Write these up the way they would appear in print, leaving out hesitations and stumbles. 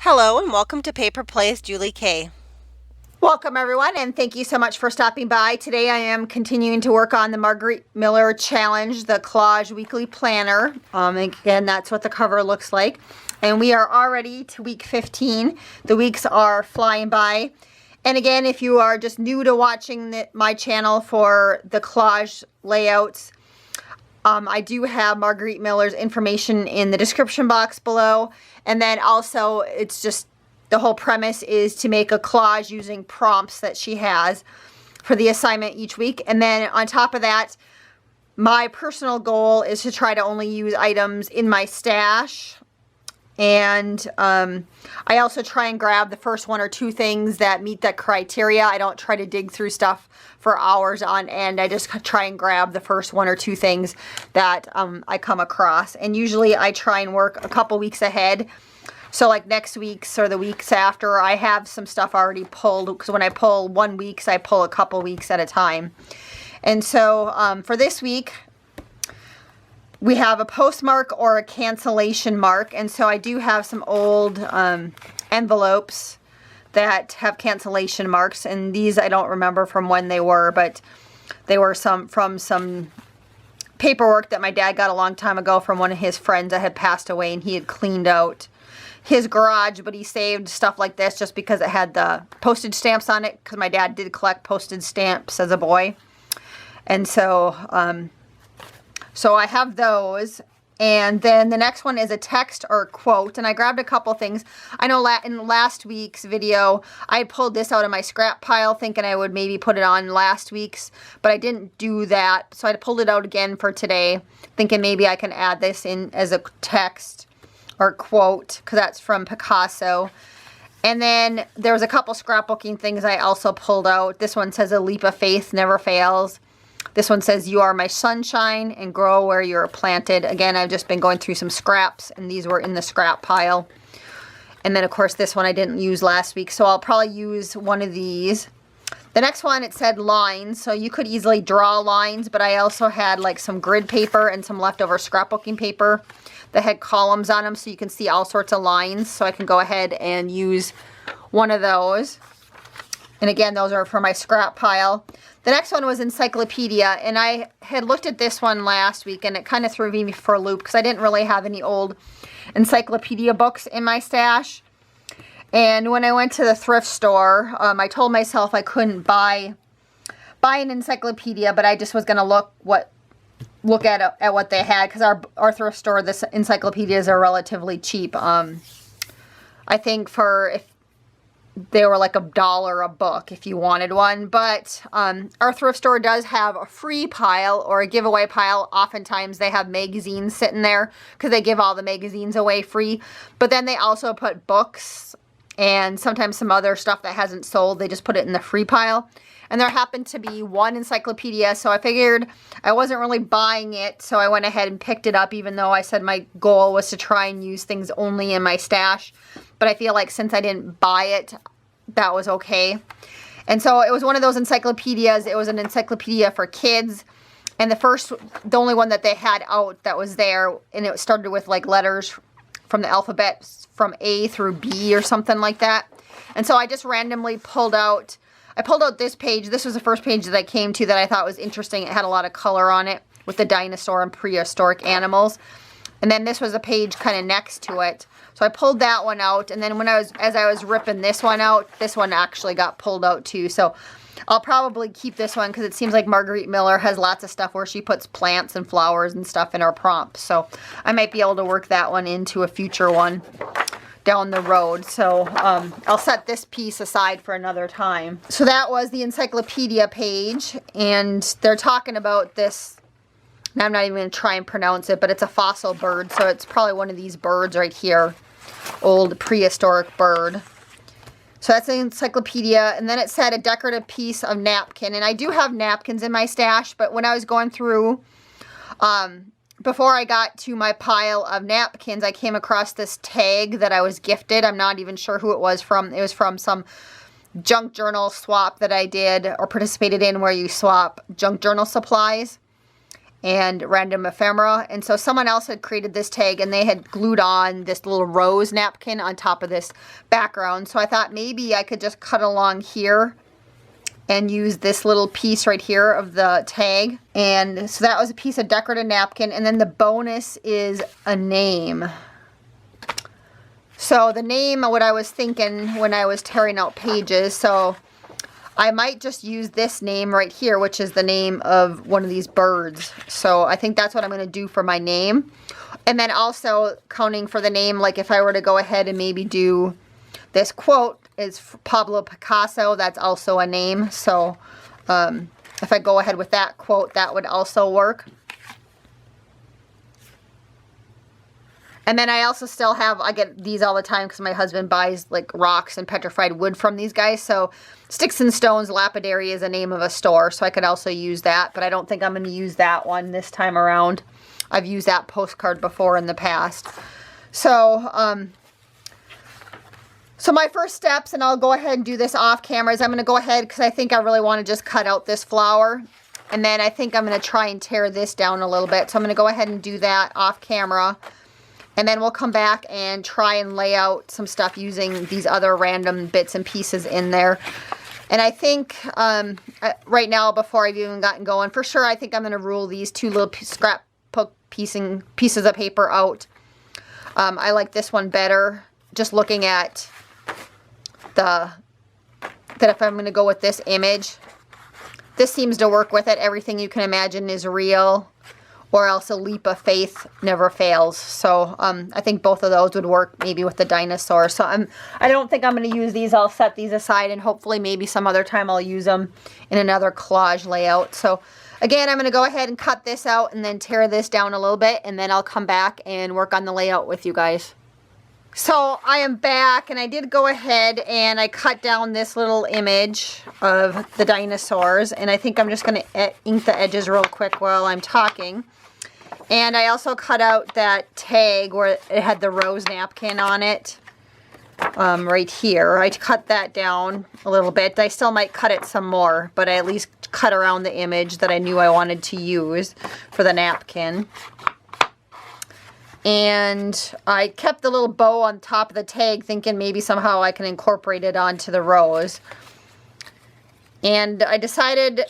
Hello and welcome to Paper Plays Julie K. Welcome everyone, and thank you so much for stopping by. Today I am continuing to work on the Margarete Miller Challenge, the Collage Weekly Planner. Again, that's what the cover looks like. And we are already to week 15. The weeks are flying by. And again, if you are just new to watching my channel for the collage layouts, I do have Margarete Miller's information in the description box below. And then also, it's just the whole premise is to make a collage using prompts that she has for the assignment each week. And then on top of that, my personal goal is to try to only use items in my stash. And I also try and grab the first one or two things that meet that criteria. I don't try to dig through stuff for hours on end. I just try and grab the first one or two things that I come across. And usually I try and work a couple weeks ahead. So like next week's or the weeks after, I have some stuff already pulled. Because when I pull 1 week, I pull a couple weeks at a time. And so for this week, we have a postmark or a cancellation mark. And so I do have some old envelopes that have cancellation marks. And these I don't remember from when they were, but they were from some paperwork that my dad got a long time ago from one of his friends that had passed away, and he had cleaned out his garage, but he saved stuff like this just because it had the postage stamps on it, because my dad did collect postage stamps as a boy. And so so I have those. And then the next one is a text or a quote. And I grabbed a couple things. I know in last week's video, I pulled this out of my scrap pile thinking I would maybe put it on last week's, but I didn't do that. So I pulled it out again for today, thinking maybe I can add this in as a text or quote, because that's from Picasso. And then there was a couple scrapbooking things I also pulled out. This one says, "A leap of faith never fails." This one says, "You are my sunshine and grow where you're planted." Again, I've just been going through some scraps, and these were in the scrap pile. And then, of course, this one I didn't use last week, so I'll probably use one of these. The next one, it said lines, so you could easily draw lines, but I also had like some grid paper and some leftover scrapbooking paper that had columns on them, so you can see all sorts of lines. So I can go ahead and use one of those. And again, those are for my scrap pile. The next one was encyclopedia, and I had looked at this one last week, and it kind of threw me for a loop because I didn't really have any old encyclopedia books in my stash. And when I went to the thrift store, I told myself I couldn't buy an encyclopedia, but I just was going to look at what they had, because our thrift store, this encyclopedias are relatively cheap. I think if they were like $1 a book if you wanted one. But our thrift store does have a free pile or a giveaway pile. Oftentimes they have magazines sitting there because they give all the magazines away free. But then they also put books and sometimes some other stuff that hasn't sold. They just put it in the free pile. And there happened to be one encyclopedia, so I figured I wasn't really buying it, so I went ahead and picked it up, even though I said my goal was to try and use things only in my stash. But I feel like since I didn't buy it, that was okay. And so it was one of those encyclopedias. It was an encyclopedia for kids. And the only one that they had out that was there, and it started with like letters from the alphabet from A through B or something like that. And so I just randomly pulled out this page. This was the first page that I came to that I thought was interesting. It had a lot of color on it with the dinosaur and prehistoric animals. And then this was a page kind of next to it. So I pulled that one out, and then as I was ripping this one out, this one actually got pulled out too. So I'll probably keep this one because it seems like Margarete Miller has lots of stuff where she puts plants and flowers and stuff in her prompts. So I might be able to work that one into a future one down the road. So I'll set this piece aside for another time. So that was the encyclopedia page, and they're talking about this. Now I'm not even going to try and pronounce it, but it's a fossil bird, so it's probably one of these birds right here. Old prehistoric bird. So that's the encyclopedia. And then it said a decorative piece of napkin. And I do have napkins in my stash, but when I was going through, before I got to my pile of napkins, I came across this tag that I was gifted. I'm not even sure who it was from. It was from some junk journal swap that I did or participated in, where you swap junk journal supplies. and random ephemera. And so someone else had created this tag and they had glued on this little rose napkin on top of this background. So I thought maybe I could just cut along here and use this little piece right here of the tag. And so that was a piece of decorative napkin. And then the bonus is a name. So the name, what I was thinking when I was tearing out pages, so I might just use this name right here, which is the name of one of these birds. So I think that's what I'm going to do for my name. And then also counting for the name, like if I were to go ahead and maybe do this quote is Pablo Picasso, that's also a name. So if I go ahead with that quote, that would also work. And then I also still have, I get these all the time because my husband buys like rocks and petrified wood from these guys. So Sticks and Stones Lapidary is a name of a store. So I could also use that, but I don't think I'm going to use that one this time around. I've used that postcard before in the past. So, so my first steps, and I'll go ahead and do this off camera, is I'm going to go ahead because I think I really want to just cut out this flower. And then I think I'm going to try and tear this down a little bit. So I'm going to go ahead and do that off camera. And then we'll come back and try and lay out some stuff using these other random bits and pieces in there. And I think right now, before I've even gotten going, for sure, I think I'm going to rule these two little scrapbook pieces of paper out. I like this one better, just looking at that if I'm going to go with this image. This seems to work with it. Everything you can imagine is real. Or else a leap of faith never fails. So I think both of those would work maybe with the dinosaur. So I don't think I'm going to use these. I'll set these aside and hopefully maybe some other time I'll use them in another collage layout. So again, I'm going to go ahead and cut this out and then tear this down a little bit. And then I'll come back and work on the layout with you guys. So I am back and I did go ahead and I cut down this little image of the dinosaurs. And I think I'm just going to ink the edges real quick while I'm talking. And I also cut out that tag where it had the rose napkin on it, right here. I cut that down a little bit. I still might cut it some more, but I at least cut around the image that I knew I wanted to use for the napkin. And I kept the little bow on top of the tag, thinking maybe somehow I can incorporate it onto the rose. And I decided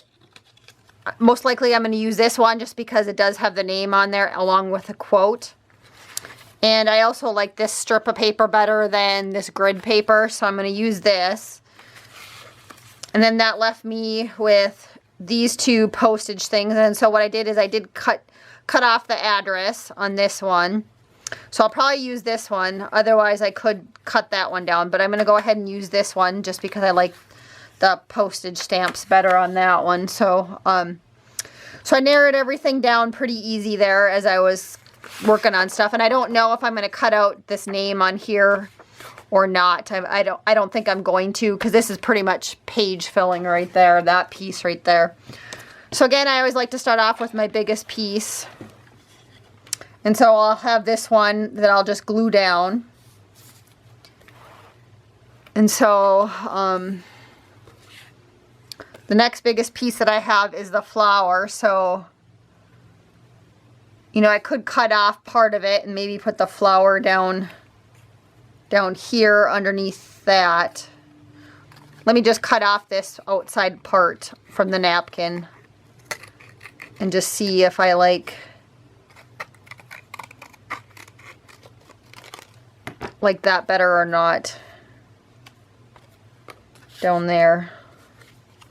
most likely I'm going to use this one just because it does have the name on there along with a quote. And I also like this strip of paper better than this grid paper, so I'm going to use this. And then that left me with these two postage things. And so what I did is I did cut off the address on this one. So I'll probably use this one. Otherwise I could cut that one down, but I'm going to go ahead and use this one just because I like the postage stamps better on that one. So so I narrowed everything down pretty easy there as I was working on stuff. And I don't know if I'm going to cut out this name on here or not. I don't think I'm going to, because this is pretty much page filling right there, that piece right there. So again, I always like to start off with my biggest piece. And so I'll have this one that I'll just glue down. And so the next biggest piece that I have is the flower. So, you know, I could cut off part of it and maybe put the flower down here underneath that. Let me just cut off this outside part from the napkin and just see if I like that better or not down there.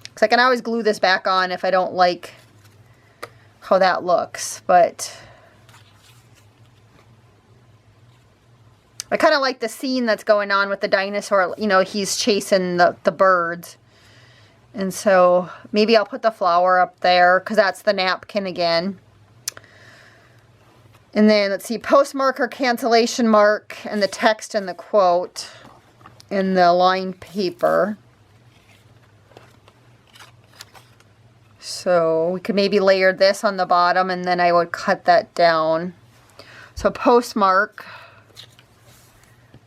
Because I can always glue this back on if I don't like how that looks, but I kind of like the scene that's going on with the dinosaur. You know, he's chasing the birds. And so maybe I'll put the flower up there because that's the napkin again. And then let's see, postmark or cancellation mark and the text and the quote in the lined paper. So we could maybe layer this on the bottom and then I would cut that down. So postmark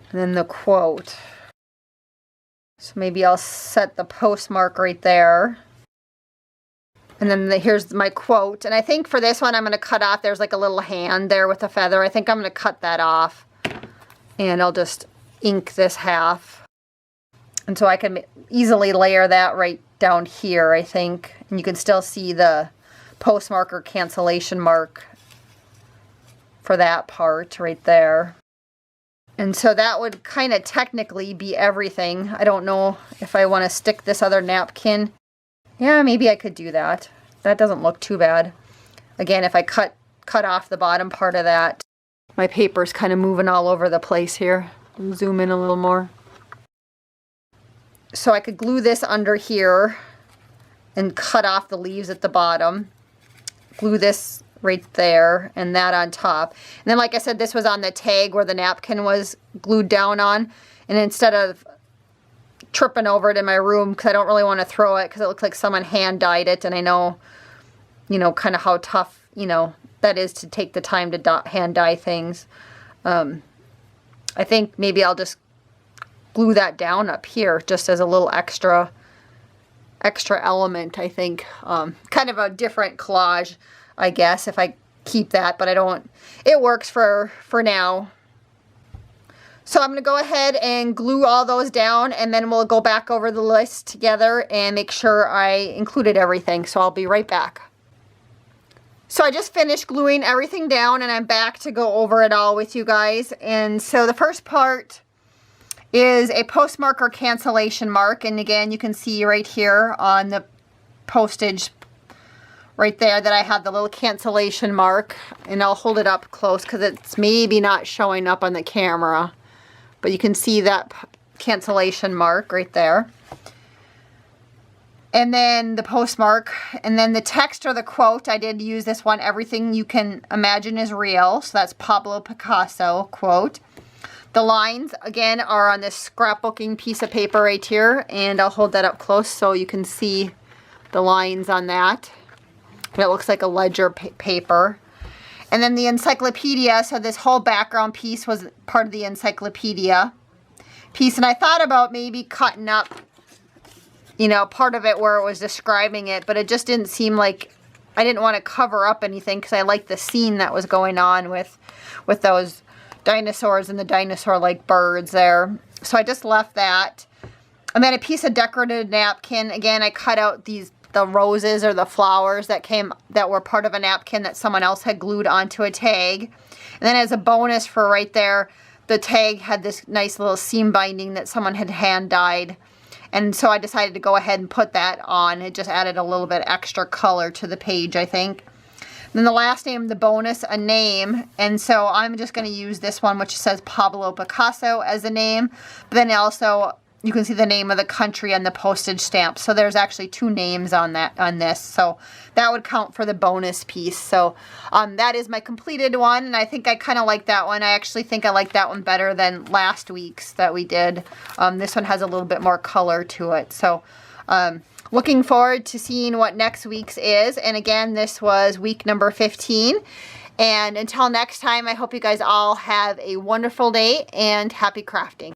and then the quote. So maybe I'll set the postmark right there. And then here's my quote. And I think for this one I'm going to cut off, there's like a little hand there with a feather. I think I'm going to cut that off. And I'll just ink this half. And so I can easily layer that right down here, I think. And you can still see the postmark or cancellation mark for that part right there. And so that would kind of technically be everything. I don't know if I want to stick this other napkin. Yeah, maybe I could do that. That doesn't look too bad. Again, if I cut off the bottom part of that, my paper's kind of moving all over the place here. I'll zoom in a little more. So I could glue this under here and cut off the leaves at the bottom. Glue this right there and that on top. And then, like I said, this was on the tag where the napkin was glued down on. And instead of tripping over it in my room, because I don't really want to throw it because it looks like someone hand dyed it, and I know, you know, kind of how tough, you know, that is to take the time to hand dye things. I think maybe I'll just glue that down up here just as a little extra element, I think. Kind of a different collage, I guess, if I keep that, but I don't, it works for now. So I'm going to go ahead and glue all those down, and then we'll go back over the list together and make sure I included everything. So I'll be right back. So I just finished gluing everything down, and I'm back to go over it all with you guys. And so the first part is a postmark or cancellation mark. And again, you can see right here on the postage right there that I have the little cancellation mark. And I'll hold it up close because it's maybe not showing up on the camera. But you can see that cancellation mark right there. And then the postmark. And then the text or the quote, I did use this one, "Everything you can imagine is real." So that's Pablo Picasso quote. The lines, again, are on this scrapbooking piece of paper right here. And I'll hold that up close so you can see the lines on that. It looks like a ledger paper. And then the encyclopedia, so this whole background piece was part of the encyclopedia piece. And I thought about maybe cutting up, you know, part of it where it was describing it, but it just didn't seem like, I didn't want to cover up anything because I liked the scene that was going on with those dinosaurs and the dinosaur-like birds there. So I just left that. And then a piece of decorative napkin. Again, I cut out the roses or the flowers that were part of a napkin that someone else had glued onto a tag. And then as a bonus for right there, the tag had this nice little seam binding that someone had hand dyed. And so I decided to go ahead and put that on. It just added a little bit extra color to the page, I think. And then the last name, the bonus, a name. And so I'm just going to use this one, which says Pablo Picasso as a name. But then also, you can see the name of the country on the postage stamp. So there's actually 2 names on this. So that would count for the bonus piece. So that is my completed one. And I think I kind of like that one. I actually think I like that one better than last week's that we did. This one has a little bit more color to it. So looking forward to seeing what next week's is. And again, this was week number 15. And until next time, I hope you guys all have a wonderful day and happy crafting.